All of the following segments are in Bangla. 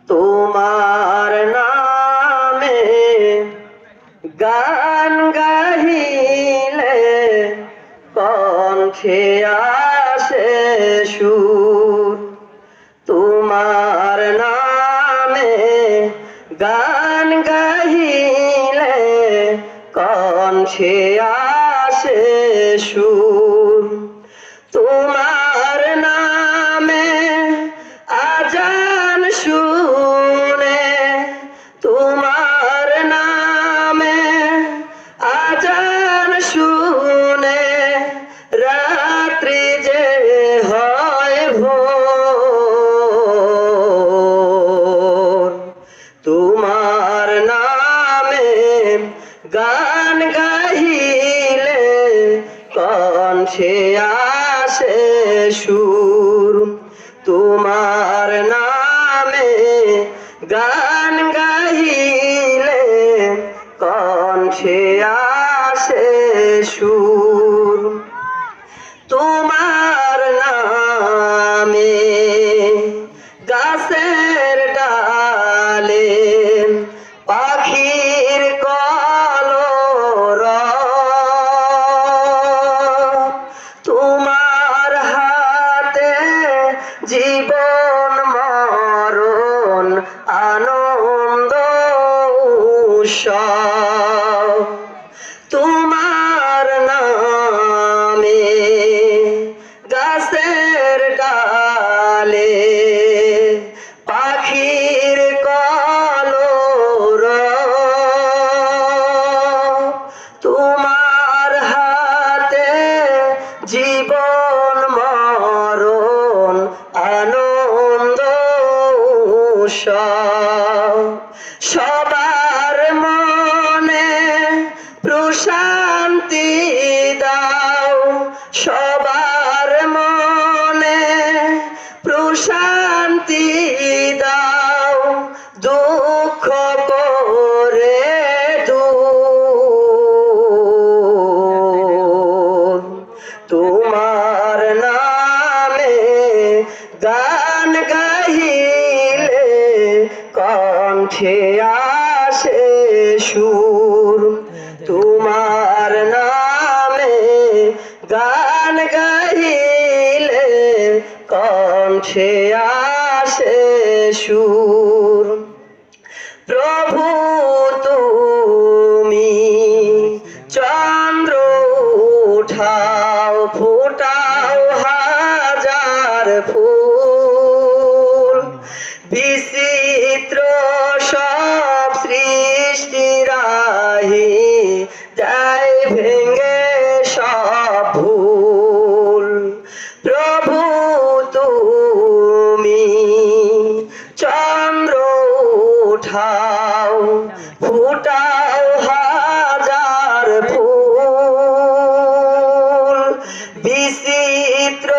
তোমার নামে গান গাহিলে কণ্ঠে আসে সুর। তোমার নামে গান গাহিলে কণ্ঠে আসে সুর। তোমার নামে আজান শুনে, তোমার নামে আজান শুনে রাত্রি যে হয় ভোর। তোমার নামে গান গাহিলে কণ্ঠে আসে সুর। তোমার নামে গান গাহিলে কণ্ঠে আসে সুর। তোমার নামে গাছের ডালে পাখির কলরব, তোমার হাতে জীবন মরণ আনন্দ উৎসব। তোমার নামে গাছের ডালে পাখির কলরব, তোমার হাতে জীবন মরণ আনন্দ উৎসব। সবার মনে প্রশান্তি দাও, সবার মনে প্রশান্তি দাও, দুঃখ করে দূর। তোমার নামে গান গাহিলে কণ্ঠে আসে সুর। তোমার নামে গান গাহিলে কণ্ঠে আসে সুর। প্রভু তুমি চন্দ্র উঠাও, ফুটাও হাজার ফুল, বিচিত্র সব সৃষ্টি রাহি যায় ভেঙে সব ভুল। প্রভু তুমি চন্দ্র উঠাও, ফুটাও হাজার ফুল, বিচিত্র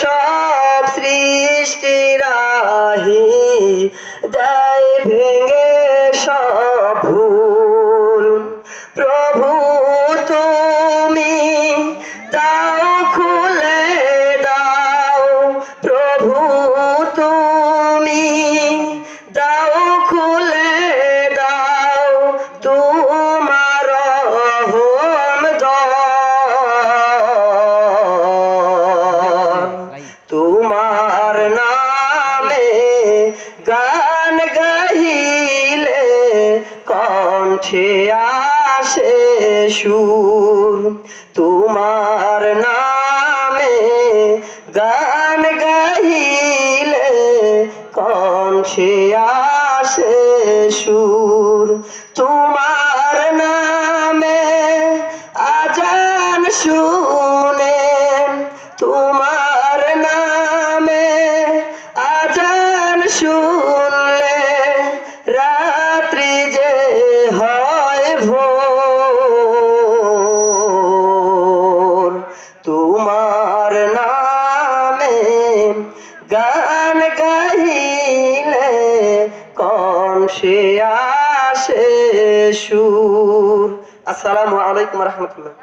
সব সৃষ্টি রাহি যায় ভেঙে সব ভুল। প্রভু তুমি দাও খুলে দাও, প্রভু তুমি দাও খুলে দাও, তোমার রহম দর। তোমার নামে গান গাহিলে কণ্ঠে আসে সুর। তোমার নামে গান গাহিলে কণ্ঠে আসে সুর। তোমার নামে আজান শুনে, তোমার নামে আজান শুনলে রাত্রি যে হয় ভোর। তোমার নামে গান গাহিলে কণ্ঠে আসে সুর। আসসালামু আলাইকুম রহমতুল্লাহ।